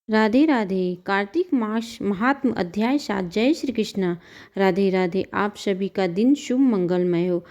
राधे राधे। कार्तिक मास महात्म अध्याय 7। जय श्री कृष्ण। राधे राधे। आप सभी का दिन शुभ मंगलमय हो।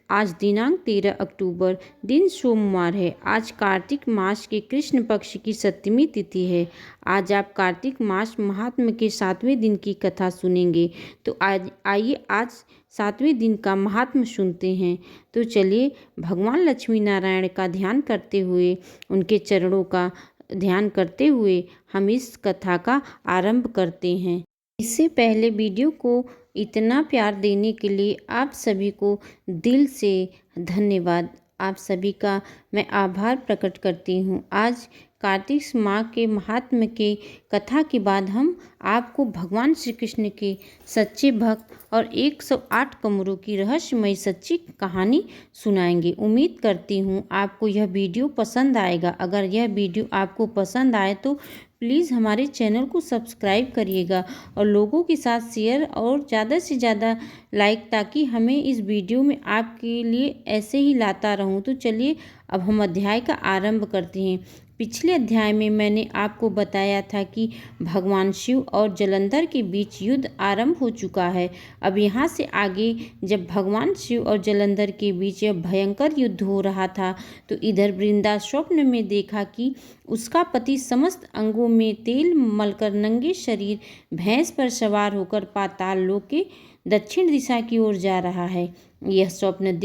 आज दिनांक 13 अक्टूबर, दिन सोमवार है। आज कार्तिक मास के कृष्ण पक्ष की सप्तमी तिथि है। आज आप कार्तिक मास महात्म के 7वें दिन की कथा सुनेंगे। तो आज आइए आज 7वें दिन का महात्म सुनते हैं। तो चलिए भगवान लक्ष्मी नारायण का ध्यान करते हुए, उनके चरणों का ध्यान करते हुए हम इस कथा का आरंभ करते हैं। इससे पहले वीडियो को इतना प्यार देने के लिए आप सभी को दिल से धन्यवाद। आप सभी का मैं आभार प्रकट करती हूँ। आज कार्तिक माह के महात्म के कथा के बाद हम आपको भगवान श्री कृष्ण के सच्चे भक्त और 108 कमरों की रहस्यमयी सच्ची कहानी सुनाएंगे। उम्मीद करती हूँ आपको यह वीडियो पसंद आएगा। अगर यह वीडियो आपको पसंद आए तो प्लीज़ हमारे चैनल को सब्सक्राइब करिएगा और लोगों के साथ शेयर और ज़्यादा से ज़्यादा लाइक, ताकि हमें इस वीडियो में आपके लिए ऐसे ही लाता रहूं। तो चलिए अब हम अध्याय का आरंभ करते हैं। पिछले अध्याय में मैंने आपको बताया था कि भगवान शिव और जलंधर के बीच युद्ध आरंभ हो चुका है। अब यहाँ से आगे जब भगवान शिव और जलंधर के बीच यह भयंकर युद्ध हो रहा था, तो इधर वृंदा स्वप्न में देखा कि उसका पति समस्त अंगों में तेल मलकर नंगे शरीर भैंस पर सवार होकर पाताल लोक के दक्षिण दिशा की ओर जा रहा है। यह स्वप्न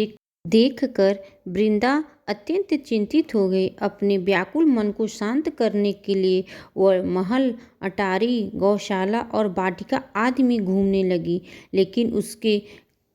देखकर वृंदा अत्यंत चिंतित हो गई। अपने व्याकुल मन को शांत करने के लिए वह महल, अटारी, गौशाला और वाटिका आदि में घूमने लगी, लेकिन उसके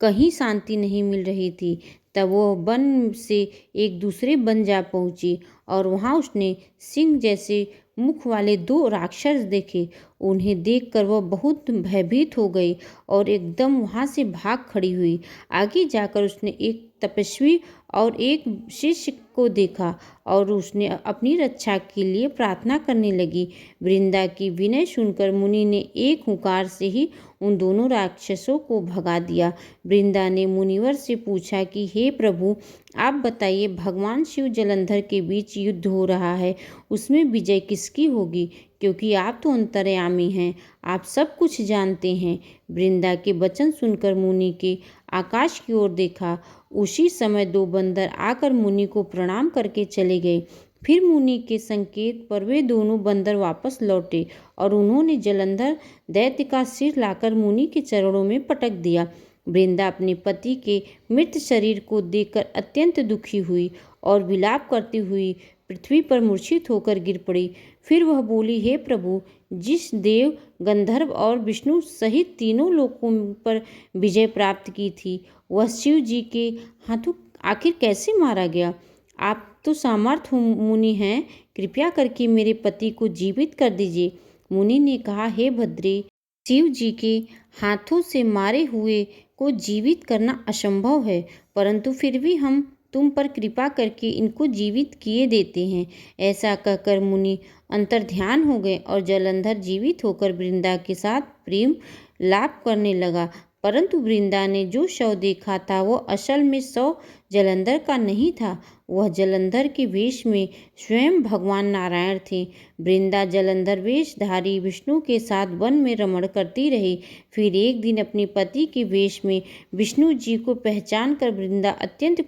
कहीं शांति नहीं मिल रही थी। तब वह वन से एक दूसरे वन जा पहुंची और वहां उसने सिंह जैसे मुख वाले 2 राक्षस देखे। उन्हें देखकर वह बहुत भयभीत हो गई और एकदम वहां से भाग खड़ी हुई। आगे जाकर उसने एक तपस्वी और एक शिष्य को देखा और उसने अपनी रक्षा के लिए प्रार्थना करने लगी। वृंदा की विनय सुनकर मुनि ने एक हुंकार से ही उन दोनों राक्षसों को भगा दिया। वृंदा ने मुनिवर से पूछा कि हे प्रभु, आप बताइए, भगवान शिव जलंधर के बीच युद्ध हो रहा है, उसमें विजय किसकी होगी? क्योंकि आप तो अंतर्यामी हैं, आप सब कुछ जानते हैं। वृंदा के वचन सुनकर मुनि के आकाश की ओर देखा। उसी समय 2 बंदर आकर मुनि को प्रणाम करके चले गए। फिर मुनि के संकेत पर वे दोनों बंदर वापस लौटे और उन्होंने जलंधर दैत्य का सिर लाकर मुनि के चरणों में पटक दिया। वृंदा अपने पति के मृत शरीर को देखकर अत्यंत दुखी हुई और विलाप करती हुई पृथ्वी पर मूर्छित होकर गिर पड़ी। फिर वह बोली, हे प्रभु, जिस देव, गंधर्व और विष्णु सहित तीनों लोकों पर विजय प्राप्त की थी, वह शिव जी के हाथों आखिर कैसे मारा गया? आप तो सामर्थ मुनि हैं, कृपया करके मेरे पति को जीवित कर दीजिए। मुनि ने कहा, हे भद्रे, शिव जी के हाथों से मारे हुए को जीवित करना असंभव है, परंतु फिर भी हम तुम पर कृपा करके इनको जीवित किए देते हैं। ऐसा कहकर मुनि अंतर्ध्यान हो गए और जलंधर जीवित होकर वृंदा के साथ प्रेम लाप करने लगा। परंतु वृंदा ने जो शव देखा था वह असल में शव जलंधर का नहीं था। वह जलंधर के वेश में स्वयं भगवान नारायण थे। वृंदा जलंधर वेशधारी विष्णु के साथ वन में रमण करती रही। फिर एक दिन अपने पति के वेश में विष्णु जी को पहचान कर वृंदा अत्यंत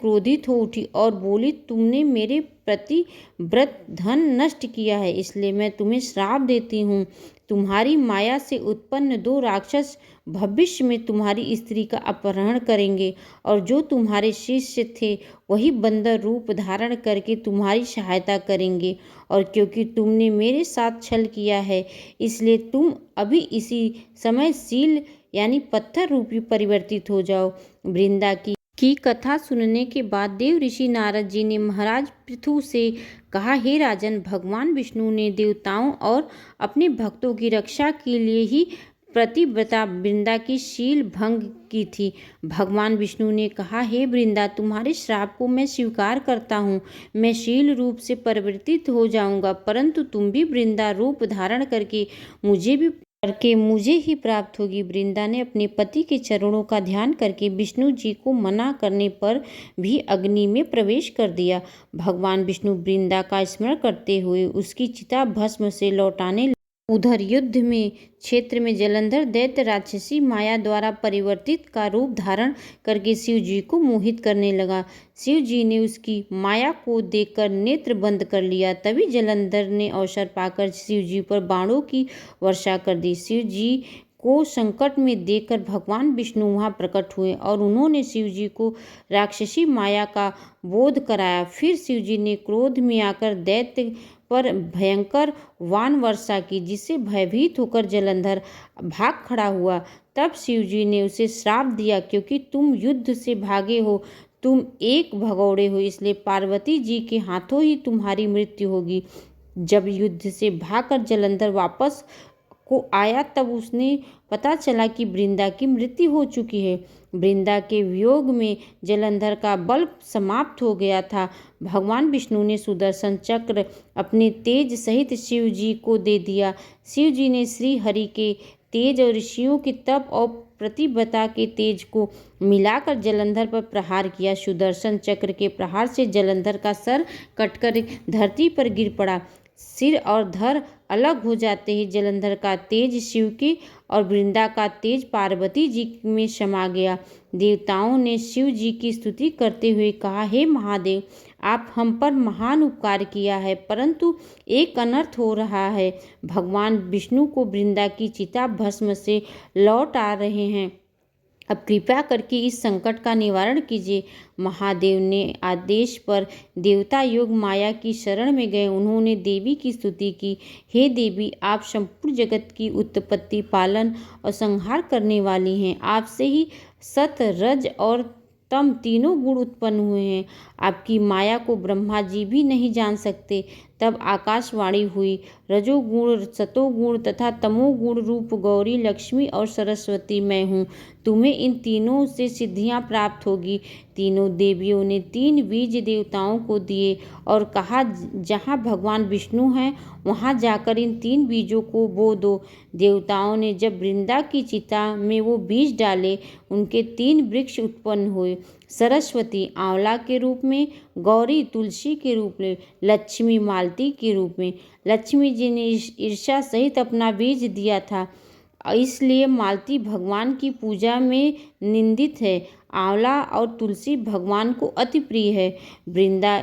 क्रोधित हो उठी और बोली, तुमने मेरे प्रति व्रत धन नष्ट किया है, इसलिए मैं तुम्हें श्राप देती हूँ। तुम्हारी माया से उत्पन्न 2 राक्षस भविष्य में तुम्हारी स्त्री का अपहरण करेंगे और जो तुम्हारे शिष्य थे वही बंदर रूप धारण करके तुम्हारी सहायता करेंगे। और क्योंकि तुमने मेरे साथ छल किया है, इसलिए तुम अभी इसी समय सील यानी पत्थर रूपी परिवर्तित हो जाओ। वृंदा की कथा सुनने के बाद देव ऋषि नारद जी ने महाराज पृथु से कहा, हे राजन, भगवान विष्णु ने देवताओं और अपने भक्तों की रक्षा के लिए ही प्रतिव्रता वृंदा की शील भंग की थी। भगवान विष्णु ने कहा, हे वृंदा, तुम्हारे श्राप को मैं स्वीकार करता हूँ। मैं शील रूप से परिवर्तित हो जाऊंगा, परंतु तुम भी वृंदा रूप धारण करके मुझे भी करके मुझे ही प्राप्त होगी। वृंदा ने अपने पति के चरणों का ध्यान करके विष्णु जी को मना करने पर भी अग्नि में प्रवेश कर दिया। भगवान विष्णु वृंदा का स्मरण करते हुए उसकी चिता भस्म से लौटाने। उधर युद्ध में क्षेत्र में जलंधर दैत्य राक्षसी माया द्वारा परिवर्तित का रूप धारण करके शिव जी को मोहित करने लगा। शिव जी ने उसकी माया को देखकर नेत्र बंद कर लिया। तभी जलंधर ने अवसर पाकर शिव जी पर बाणों की वर्षा कर दी। शिव जी को संकट में देखकर भगवान विष्णु वहां प्रकट हुए और उन्होंने शिव जी को राक्षसी माया का बोध कराया। फिर शिव जी ने क्रोध में आकर दैत्य पर भयंकर वान वर्षा की, जिससे भयभीत होकर जलंधर भाग खड़ा हुआ। तब शिव जी ने उसे श्राप दिया, क्योंकि तुम युद्ध से भागे हो, तुम एक भगौड़े हो, इसलिए पार्वती जी के हाथों ही तुम्हारी मृत्यु होगी। जब युद्ध से भागकर जलंधर वापस को आया तब उसने पता चला कि वृंदा की मृत्यु हो चुकी है। वृंदा के वियोग में जलंधर का बल समाप्त हो गया था। भगवान विष्णु ने सुदर्शन चक्र अपने तेज सहित शिव जी को दे दिया। शिव जी ने श्री हरि के तेज और ऋषियों के तप और प्रतिबद्धता के तेज को मिलाकर जलंधर पर प्रहार किया। सुदर्शन चक्र के प्रहार से जलंधर का सर कटकर धरती पर गिर पड़ा। सिर और धड़ अलग हो जाते ही जलंधर का तेज शिव के और वृंदा का तेज पार्वती जी में समा गया। देवताओं ने शिव जी की स्तुति करते हुए कहा, हे महादेव, आप हम पर महान उपकार किया है, परंतु एक अनर्थ हो रहा है। भगवान विष्णु को वृंदा की चिता भस्म से लौट आ रहे हैं। अब कृपया करके इस संकट का निवारण कीजिए। महादेव ने आदेश पर देवता योग माया की शरण में गए। उन्होंने देवी की स्तुति की, हे देवी, आप संपूर्ण जगत की उत्पत्ति, पालन और संहार करने वाली हैं। आपसे ही सत, रज और तम तीनों गुण उत्पन्न हुए हैं। आपकी माया को ब्रह्मा जी भी नहीं जान सकते। तब आकाशवाणी हुई, रजोगुण, सतोगुण तथा तमोगुण रूप गौरी, लक्ष्मी और सरस्वती मैं हूँ। तुम्हें इन तीनों से सिद्धियाँ प्राप्त होगी। तीनों देवियों ने 3 बीज देवताओं को दिए और कहा, जहाँ भगवान विष्णु हैं वहाँ जाकर इन 3 बीजों को बो दो। देवताओं ने जब वृंदा की चिता में वो बीज डाले, उनके 3 वृक्ष उत्पन्न हुए। सरस्वती आंवला के रूप में, गौरी तुलसी के रूप में, लक्ष्मी मालती के रूप में। लक्ष्मी जी ने ईर्ष्या सहित अपना बीज दिया था, इसलिए मालती भगवान की पूजा में निंदित है। आंवला और तुलसी भगवान को अति प्रिय है। वृंदा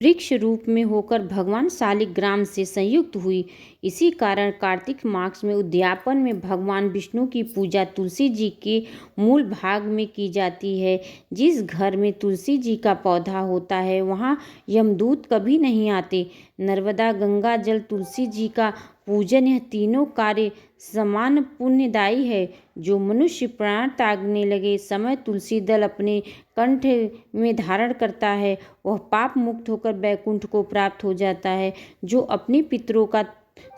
वृक्ष रूप में होकर भगवान शालिग्राम से संयुक्त हुई। इसी कारण कार्तिक मास में उद्यापन में भगवान विष्णु की पूजा तुलसी जी के मूल भाग में की जाती है। जिस घर में तुलसी जी का पौधा होता है वहाँ यमदूत कभी नहीं आते। नर्मदा, गंगा जल, तुलसी जी का पूजन, यह तीनों कार्य समान पुण्यदायी है। जो मनुष्य प्राण त्यागने लगे समय तुलसी दल अपने कंठ में धारण करता है, वह पाप मुक्त होकर वैकुंठ को प्राप्त हो जाता है। जो अपने पितरों का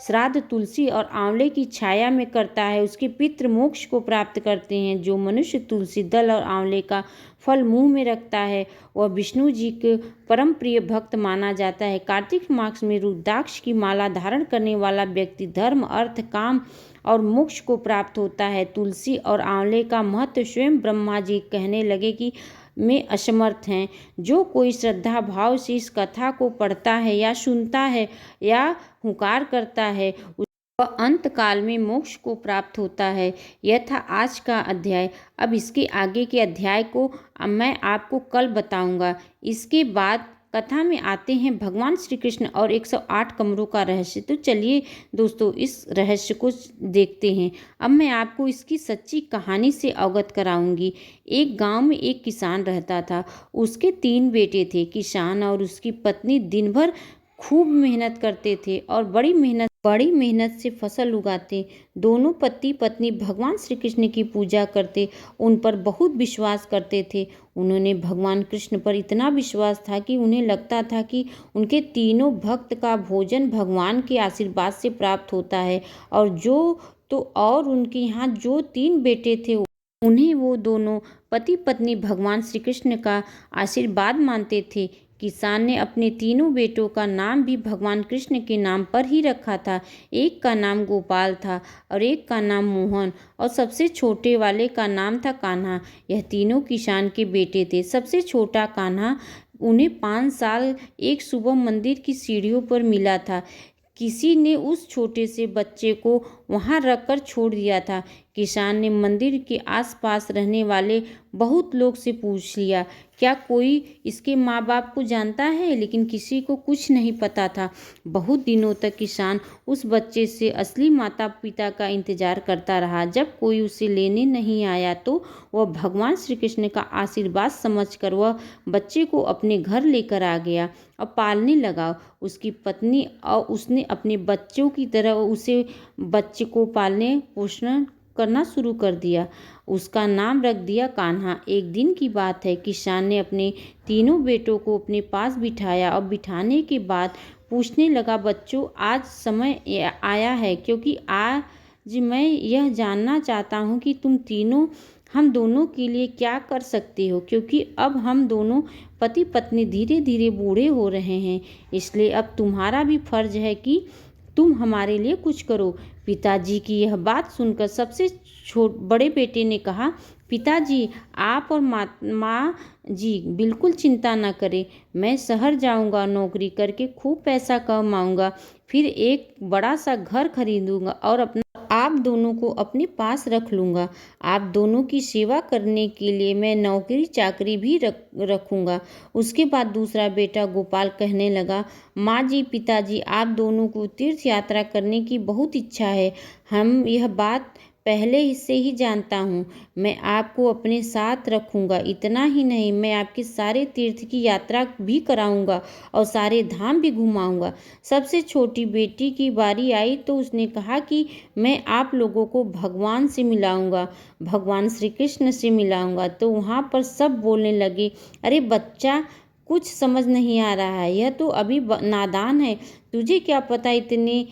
श्राद्ध तुलसी और आंवले की छाया में करता है, उसके पितृ मोक्ष को प्राप्त करते हैं। जो मनुष्य तुलसी दल और आंवले का फल मुंह में रखता है, वह विष्णु जी के परम प्रिय भक्त माना जाता है। कार्तिक मास में रुद्राक्ष की माला धारण करने वाला व्यक्ति धर्म, अर्थ, काम और मोक्ष को प्राप्त होता है। तुलसी और आंवले का महत्व स्वयं ब्रह्मा जी कहने लगे कि में असमर्थ हैं। जो कोई श्रद्धा भाव से इस कथा को पढ़ता है या सुनता है या हुंकार करता है, वह अंत काल में मोक्ष को प्राप्त होता है। यह था आज का अध्याय। अब इसके आगे के अध्याय को मैं आपको कल बताऊंगा। इसके बाद कथा में आते हैं भगवान श्री कृष्ण और 108 कमरों का रहस्य। तो चलिए दोस्तों, इस रहस्य को देखते हैं। अब मैं आपको इसकी सच्ची कहानी से अवगत कराऊंगी। एक गांव में एक किसान रहता था। उसके 3 बेटे थे। किसान और उसकी पत्नी दिन भर खूब मेहनत करते थे और बड़ी मेहनत से फसल उगाते। दोनों पति पत्नी भगवान श्री कृष्ण की पूजा करते, उन पर बहुत विश्वास करते थे। उन्होंने भगवान कृष्ण पर इतना विश्वास था कि उन्हें लगता था कि उनके तीनों भक्त का भोजन भगवान के आशीर्वाद से प्राप्त होता है। और उनके यहाँ जो 3 बेटे थे, उन्हें वो दोनों पति पत्नी भगवान श्री कृष्ण का आशीर्वाद मानते थे। किसान ने अपने तीनों बेटों का नाम भी भगवान कृष्ण के नाम पर ही रखा था। एक का नाम गोपाल था और एक का नाम मोहन और सबसे छोटे वाले का नाम था कान्हा। यह तीनों किसान के बेटे थे। सबसे छोटा कान्हा उन्हें 5 साल एक सुबह मंदिर की सीढ़ियों पर मिला था। किसी ने उस छोटे से बच्चे को वहां रखकर छोड़ दिया था। किसान ने मंदिर के आसपास रहने वाले बहुत लोग से पूछ लिया, क्या कोई इसके माँ बाप को जानता है, लेकिन किसी को कुछ नहीं पता था। बहुत दिनों तक किसान उस बच्चे से असली माता पिता का इंतजार करता रहा। जब कोई उसे लेने नहीं आया तो वह भगवान श्री कृष्ण का आशीर्वाद समझकर वह बच्चे को अपने घर लेकर आ गया और पालने लगा। उसकी पत्नी और उसने अपने बच्चों की तरह उसे बच्चे को पालने पोषण करना शुरू कर दिया। उसका नाम रख दिया कान्हा। एक दिन की बात है, किसान ने अपने तीनों बेटों को अपने पास बिठाया और बिठाने के बाद पूछने लगा, बच्चों आज समय आया है क्योंकि आज मैं यह जानना चाहता हूँ कि तुम तीनों हम दोनों के लिए क्या कर सकते हो, क्योंकि अब हम दोनों पति पत्नी धीरे धीरे बूढ़े हो रहे हैं, इसलिए अब तुम्हारा भी फर्ज है कि तुम हमारे लिए कुछ करो। पिताजी की यह बात सुनकर सबसे बड़े बेटे ने कहा, पिताजी आप और माँ जी बिल्कुल चिंता न करें। मैं शहर जाऊंगा, नौकरी करके खूब पैसा कमाऊंगा, फिर एक बड़ा सा घर खरीदूंगा और अपना आप दोनों को अपने पास रख लूंगा। आप दोनों की सेवा करने के लिए मैं नौकरी चाकरी भी रखूंगा। उसके बाद दूसरा बेटा गोपाल कहने लगा, माँ जी पिताजी आप दोनों को तीर्थ यात्रा करने की बहुत इच्छा है। हम यह बात पहले से ही जानता हूँ। मैं आपको अपने साथ रखूंगा। इतना ही नहीं, मैं आपके सारे तीर्थ की यात्रा भी कराऊंगा और सारे धाम भी घुमाऊंगा। सबसे छोटी बेटी की बारी आई तो उसने कहा कि मैं आप लोगों को भगवान से मिलाऊंगा, भगवान श्री कृष्ण से मिलाऊंगा। तो वहाँ पर सब बोलने लगे, अरे बच्चा कुछ समझ नहीं आ रहा है, यह तो अभी नादान है, तुझे क्या पता इतने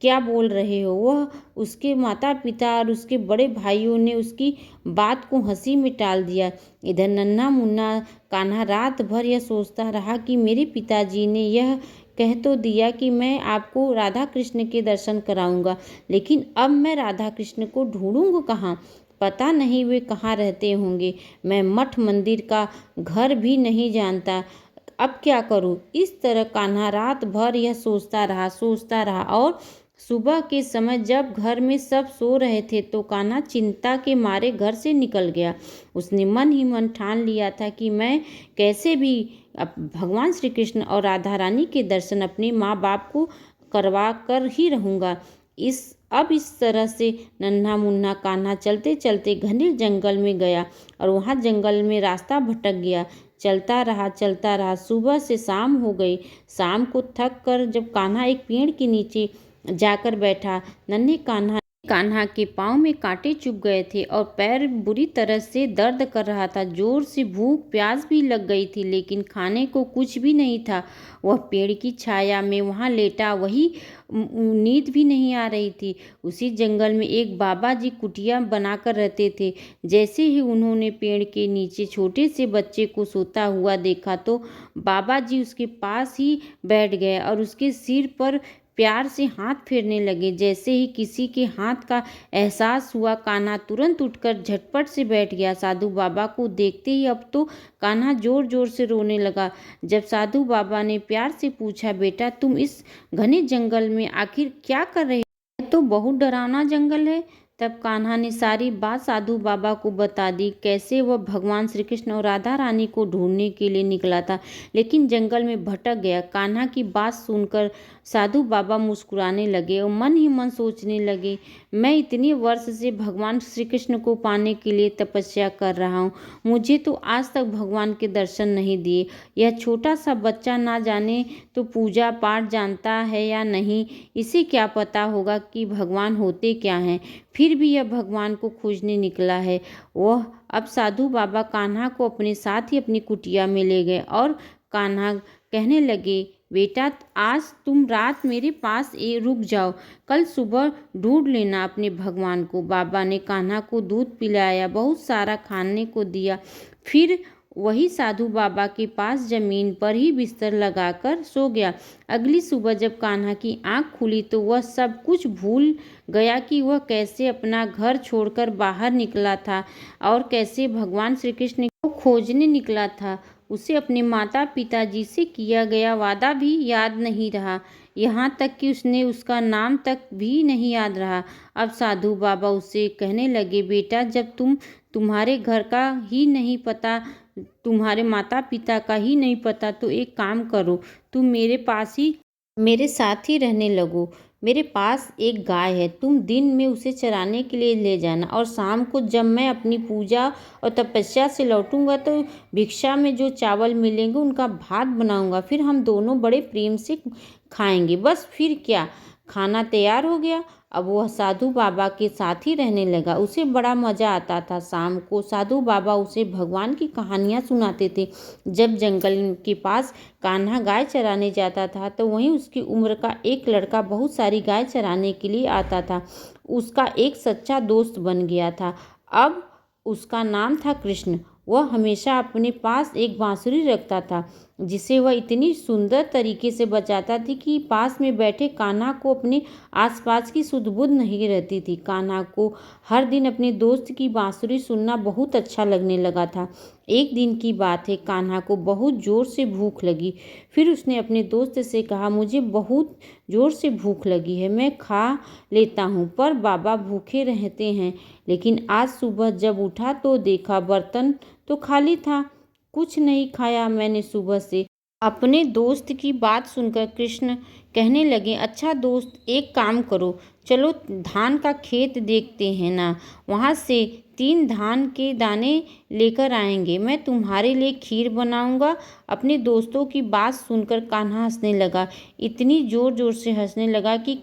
क्या बोल रहे हो। वह उसके माता पिता और उसके बड़े भाइयों ने उसकी बात को हंसी में टाल दिया। इधर नन्हा मुन्ना कान्हा रात भर यह सोचता रहा कि मेरे पिताजी ने यह कह तो दिया कि मैं आपको राधा कृष्ण के दर्शन कराऊंगा, लेकिन अब मैं राधा कृष्ण को ढूंढूंगा कहाँ। पता नहीं वे कहाँ रहते होंगे। मैं मठ मंदिर का घर भी नहीं जानता, अब क्या करूं। इस तरह कान्हा रात भर यह सोचता रहा और सुबह के समय जब घर में सब सो रहे थे तो कान्हा चिंता के मारे घर से निकल गया। उसने मन ही मन ठान लिया था कि मैं कैसे भी भगवान श्री कृष्ण और राधा रानी के दर्शन अपने माँ बाप को करवा कर ही रहूँगा। इस तरह से नन्हा मुन्ना कान्हा चलते चलते घने जंगल में गया और वहाँ जंगल में रास्ता भटक गया। चलता रहा, सुबह से शाम हो गई। शाम को थक कर जब कान्हा एक पेड़ के नीचे जाकर बैठा, नन्हे कान्हा के पाँव में कांटे चुभ गए थे और पैर बुरी तरह से दर्द कर रहा था। जोर से भूख प्यास भी लग गई थी, लेकिन खाने को कुछ भी नहीं था। वह पेड़ की छाया में वहाँ लेटा, वही नींद भी नहीं आ रही थी। उसी जंगल में एक बाबा जी कुटिया बनाकर रहते थे। जैसे ही उन्होंने पेड़ के नीचे छोटे से बच्चे को सोता हुआ देखा तो बाबा जी उसके पास ही बैठ गए और उसके सिर पर प्यार से हाथ फेरने लगे। जैसे ही किसी के हाथ का एहसास हुआ, कान्हा तुरंत उठकर झटपट से बैठ गया। साधु बाबा को देखते ही अब तो कान्हा जोर जोर से रोने लगा। जब साधु बाबा ने प्यार से पूछा, बेटा तुम इस घने जंगल में आखिर क्या कर रहे हो, तो बहुत डरावना जंगल है। तब कान्हा ने सारी बात साधु बाबा को बता दी, कैसे वह भगवान श्री कृष्ण और राधा रानी को ढूंढने के लिए निकला था, लेकिन जंगल में भटक गया। कान्हा की बात सुनकर साधु बाबा मुस्कुराने लगे और मन ही मन सोचने लगे, मैं इतने वर्ष से भगवान श्री कृष्ण को पाने के लिए तपस्या कर रहा हूँ, मुझे तो आज तक भगवान के दर्शन नहीं दिए। यह छोटा सा बच्चा ना जाने तो पूजा पाठ जानता है या नहीं, इसे क्या पता होगा कि भगवान होते क्या हैं। फिर भी यह भगवान को खोजने निकला है। वह अब साधु बाबा कान्हा को अपने साथ ही अपनी कुटिया में ले गए और कान्हा कहने लगे, बेटा आज तुम रात मेरे पास रुक जाओ, कल सुबह ढूंढ लेना अपने भगवान को। बाबा ने कान्हा को दूध पिलाया, बहुत सारा खाने को दिया, फिर वही साधु बाबा के पास जमीन पर ही बिस्तर लगाकर सो गया। अगली सुबह जब कान्हा की आंख खुली तो वह सब कुछ भूल गया कि वह कैसे अपना घर छोड़कर बाहर निकला था और कैसे भगवान श्री कृष्ण को खोजने निकला था। उसे अपने माता पिताजी से किया गया वादा भी याद नहीं रहा, यहाँ तक कि उसने उसका नाम तक भी नहीं याद रहा। अब साधु बाबा उससे कहने लगे, बेटा जब तुम्हारे घर का ही नहीं पता, तुम्हारे माता पिता का ही नहीं पता, तो एक काम करो, तुम मेरे पास ही मेरे साथ ही रहने लगो। मेरे पास एक गाय है, तुम दिन में उसे चराने के लिए ले जाना और शाम को जब मैं अपनी पूजा और तपस्या से लौटूंगा तो भिक्षा में जो चावल मिलेंगे उनका भात बनाऊंगा, फिर हम दोनों बड़े प्रेम से खाएंगे। बस फिर क्या, खाना तैयार हो गया। अब वह साधु बाबा के साथ ही रहने लगा। उसे बड़ा मज़ा आता था। शाम को साधु बाबा उसे भगवान की कहानियाँ सुनाते थे। जब जंगल के पास कान्हा गाय चराने जाता था तो वहीं उसकी उम्र का एक लड़का बहुत सारी गाय चराने के लिए आता था। उसका एक सच्चा दोस्त बन गया था। अब उसका नाम था कृष्ण। वह हमेशा अपने पास एक बांसुरी रखता था जिसे वह इतनी सुंदर तरीके से बजाता थी कि पास में बैठे कान्हा को अपने आसपास की सुध बुध नहीं रहती थी। कान्हा को हर दिन अपने दोस्त की बांसुरी सुनना बहुत अच्छा लगने लगा था। एक दिन की बात है, कान्हा को बहुत ज़ोर से भूख लगी। फिर उसने अपने दोस्त से कहा, मुझे बहुत ज़ोर से भूख लगी है, मैं खा लेता हूँ। पर बाबा भूखे रहते हैं। लेकिन आज सुबह जब उठा तो देखा बर्तन तो खाली था। कुछ नहीं खाया मैंने सुबह से। अपने दोस्त की बात सुनकर कृष्ण कहने लगे, अच्छा दोस्त, एक काम करो, चलो धान का खेत देखते हैं ना, वहाँ से 3 धान के दाने लेकर आएंगे, मैं तुम्हारे लिए खीर बनाऊंगा। अपने दोस्तों की बात सुनकर कान्हा हंसने लगा। इतनी जोर जोर से हंसने लगा कि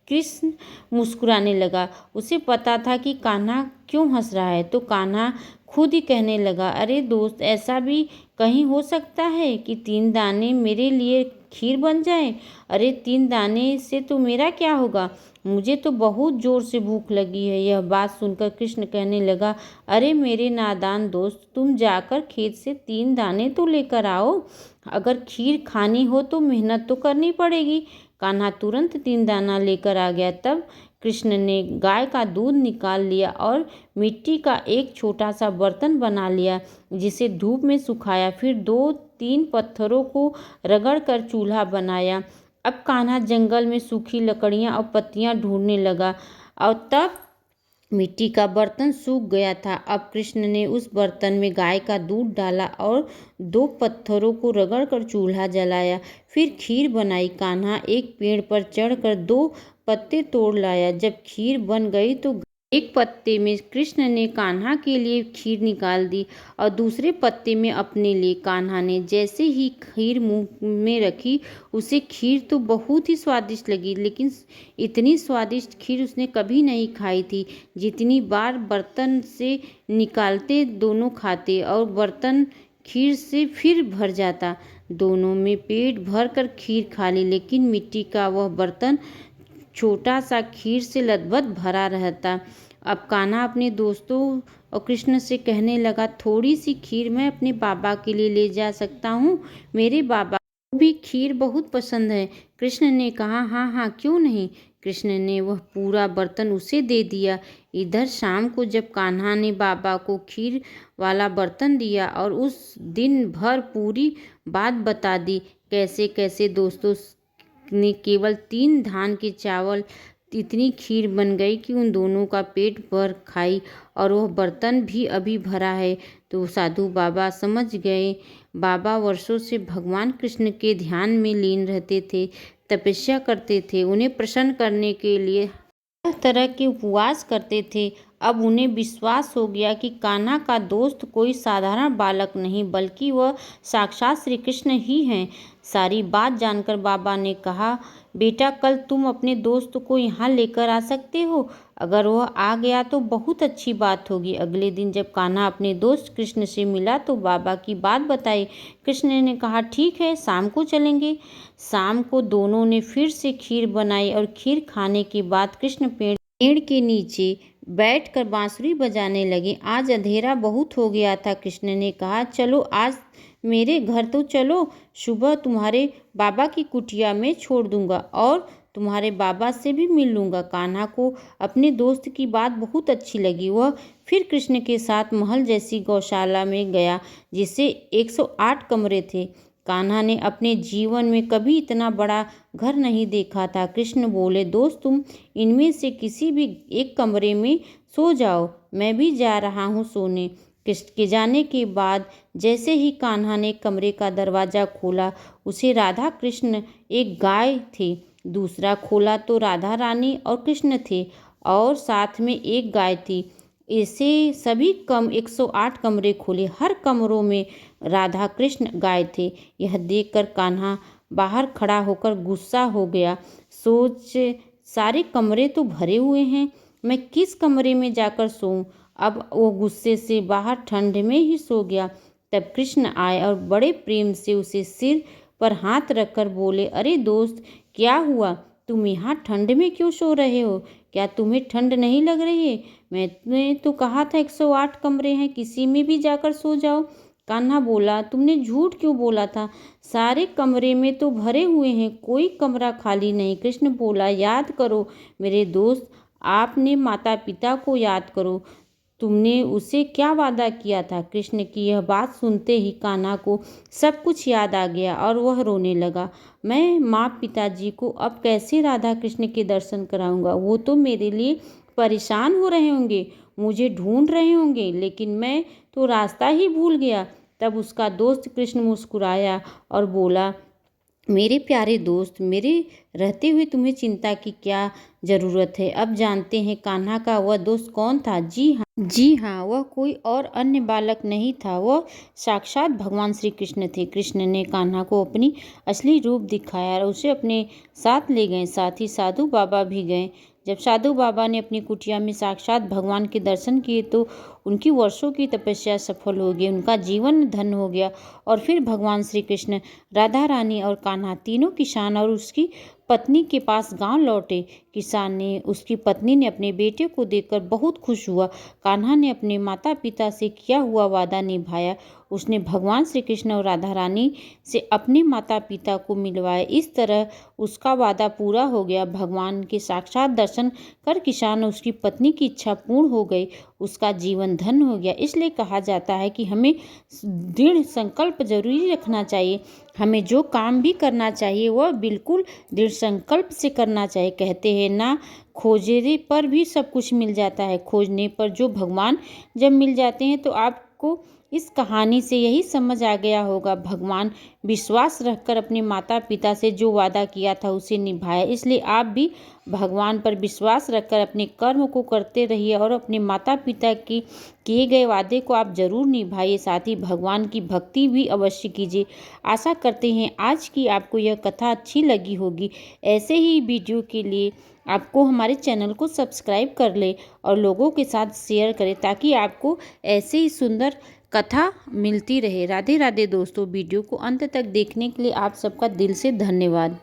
कृष्ण मुस्कुराने लगा। उसे पता था कि कान्हा क्यों हंस रहा है, तो कान्हा खुद ही कहने लगा, अरे दोस्त, ऐसा भी कहीं हो सकता है कि 3 दाने मेरे लिए खीर बन जाए? अरे 3 दाने से तो मेरा क्या होगा, मुझे तो बहुत ज़ोर से भूख लगी है। यह बात सुनकर कृष्ण कहने लगा, अरे मेरे नादान दोस्त, तुम जाकर खेत से 3 दाने तो लेकर आओ। अगर खीर खानी हो तो मेहनत तो करनी पड़ेगी। कान्हा तुरंत 3 दाना लेकर आ गया। तब कृष्ण ने गाय का दूध निकाल लिया और मिट्टी का एक छोटा सा बर्तन बना लिया, जिसे धूप में सुखाया। फिर 2-3 पत्थरों को रगड़कर चूल्हा बनाया। अब कान्हा जंगल में सूखी लकड़ियाँ और पत्तियाँ ढूंढने लगा और तब मिट्टी का बर्तन सूख गया था। अब कृष्ण ने उस बर्तन में गाय का दूध डाला और 2 पत्थरों को रगड़कर चूल्हा जलाया। फिर खीर बनाई। कान्हा एक पेड़ पर चढ़कर 2 पत्ते तोड़ लाया। जब खीर बन गई तो एक पत्ते में कृष्ण ने कान्हा के लिए खीर निकाल दी और दूसरे पत्ते में अपने लिए। कान्हा ने जैसे ही खीर मुंह में रखी, उसे खीर तो बहुत ही स्वादिष्ट लगी, लेकिन इतनी स्वादिष्ट खीर उसने कभी नहीं खाई थी। जितनी बार बर्तन से निकालते दोनों खाते और बर्तन खीर से फिर भर जाता। दोनों में पेट भर कर खीर खा ली, लेकिन मिट्टी का वह बर्तन छोटा सा खीर से लदबद भरा रहता। अब कान्हा अपने दोस्तों और कृष्ण से कहने लगा, थोड़ी सी खीर मैं अपने बाबा के लिए ले जा सकता हूँ? मेरे बाबा को भी खीर बहुत पसंद है। कृष्ण ने कहा, हाँ हाँ, क्यों नहीं। कृष्ण ने वह पूरा बर्तन उसे दे दिया। इधर शाम को जब कान्हा ने बाबा को खीर वाला बर्तन दिया और उस दिन भर पूरी बात बता दी, कैसे कैसे दोस्तों ने केवल 3 धान के चावल इतनी खीर बन गई कि उन दोनों का पेट भर खाई और वह बर्तन भी अभी भरा है। तो साधु बाबा समझ गए। बाबा वर्षों से भगवान कृष्ण के ध्यान में लीन रहते थे, तपस्या करते थे, उन्हें प्रसन्न करने के लिए तरह तरह के उपवास करते थे। अब उन्हें विश्वास हो गया कि कान्हा का दोस्त कोई साधारण बालक नहीं, बल्कि वह साक्षात श्री कृष्ण ही हैं। सारी बात जानकर बाबा ने कहा, बेटा कल तुम अपने दोस्त को यहाँ लेकर आ सकते हो। अगर वह आ गया तो बहुत अच्छी बात होगी। अगले दिन जब कान्हा अपने दोस्त कृष्ण से मिला तो बाबा की बात बताई। कृष्ण ने कहा, ठीक है, शाम को चलेंगे। शाम को दोनों ने फिर से खीर बनाई और खीर खाने के बाद कृष्ण पेड़ के नीचे बैठकर बांसुरी बजाने लगे। आज अंधेरा बहुत हो गया था। कृष्ण ने कहा, चलो आज मेरे घर तो चलो, सुबह तुम्हारे बाबा की कुटिया में छोड़ दूंगा और तुम्हारे बाबा से भी मिल लूंगा। कान्हा को अपने दोस्त की बात बहुत अच्छी लगी। वह फिर कृष्ण के साथ महल जैसी गौशाला में गया जिससे 108 कमरे थे। कान्हा ने अपने जीवन में कभी इतना बड़ा घर नहीं देखा था। कृष्ण बोले, दोस्त तुम इनमें से किसी भी एक कमरे में सो जाओ, मैं भी जा रहा हूँ सोने। कृष्ण के जाने के बाद जैसे ही कान्हा ने कमरे का दरवाज़ा खोला, उसे राधा कृष्ण एक गाय थे। दूसरा खोला तो राधा रानी और कृष्ण थे और साथ में एक गाय थी। ऐसे सभी 108 कमरे खोले। हर कमरों में राधा कृष्ण गाय थे। यह देखकर कान्हा बाहर खड़ा होकर गुस्सा हो गया। सोच, सारे कमरे तो भरे हुए हैं, मैं किस कमरे में जाकर सोऊं। अब वो गुस्से से बाहर ठंड में ही सो गया। तब कृष्ण आए और बड़े प्रेम से उसे सिर पर हाथ रखकर बोले, अरे दोस्त, क्या हुआ? तुम यहाँ ठंड में क्यों सो रहे हो? क्या तुम्हें ठंड नहीं लग रही है? मैंने तो कहा था 108 कमरे हैं, किसी में भी जाकर सो जाओ। कान्हा बोला, तुमने झूठ क्यों बोला था? सारे कमरे में तो भरे हुए हैं, कोई कमरा खाली नहीं। कृष्ण बोला, याद करो मेरे दोस्त, आपने माता पिता को याद करो, तुमने उसे क्या वादा किया था। कृष्ण की यह बात सुनते ही कान्हा को सब कुछ याद आ गया और वह रोने लगा। मैं माँ पिताजी को अब कैसे राधा कृष्ण के दर्शन कराऊंगा? वो तो मेरे लिए परेशान हो रहे होंगे, मुझे ढूंढ रहे होंगे, लेकिन मैं तो रास्ता ही भूल गया। तब उसका दोस्त कृष्ण मुस्कुराया और बोला, मेरे प्यारे दोस्त, मेरे रहते हुए तुम्हें चिंता की क्या ज़रूरत है? अब जानते हैं कान्हा का वह दोस्त कौन था। जी हाँ, वह कोई और अन्य बालक नहीं था, वह साक्षात भगवान श्री कृष्ण थे। कृष्ण ने कान्हा को अपनी असली रूप दिखाया और उसे अपने साथ ले गए। साथ ही साधु बाबा भी गए। जब साधु बाबा ने अपनी कुटिया में साक्षात भगवान के दर्शन किए तो उनकी वर्षों की तपस्या सफल हो गई, उनका जीवन धन्य हो गया। और फिर भगवान श्री कृष्ण, राधा रानी और कान्हा तीनों किसान और उसकी पत्नी के पास गांव लौटे। किसान ने, उसकी पत्नी ने अपने बेटे को देखकर बहुत खुश हुआ। कान्हा ने अपने माता पिता से किया हुआ वादा निभाया। उसने भगवान श्री कृष्ण और राधा रानी से अपने माता पिता को मिलवाया। इस तरह उसका वादा पूरा हो गया। भगवान के साक्षात दर्शन कर किसान और उसकी पत्नी की इच्छा पूर्ण हो गई, उसका जीवन धन्य हो गया। इसलिए कहा जाता है कि हमें दृढ़ संकल्प जरूरी रखना चाहिए। हमें जो काम भी करना चाहिए वह बिल्कुल दृढ़ संकल्प से करना चाहिए। कहते हैं ना, खोजने पर भी सब कुछ मिल जाता है, खोजने पर जो भगवान जब मिल जाते हैं। तो आपको इस कहानी से यही समझ आ गया होगा, भगवान विश्वास रखकर अपने माता पिता से जो वादा किया था उसे निभाया। इसलिए आप भी भगवान पर विश्वास रखकर अपने कर्म को करते रहिए और अपने माता पिता की किए गए वादे को आप जरूर निभाइए। साथ ही भगवान की भक्ति भी अवश्य कीजिए। आशा करते हैं आज की आपको यह कथा अच्छी लगी होगी। ऐसे ही वीडियो के लिए आपको हमारे चैनल को सब्सक्राइब कर ले और लोगों के साथ शेयर करें ताकि आपको ऐसे ही सुंदर कथा मिलती रहे। राधे राधे दोस्तों, वीडियो को अंत तक देखने के लिए आप सबका दिल से धन्यवाद।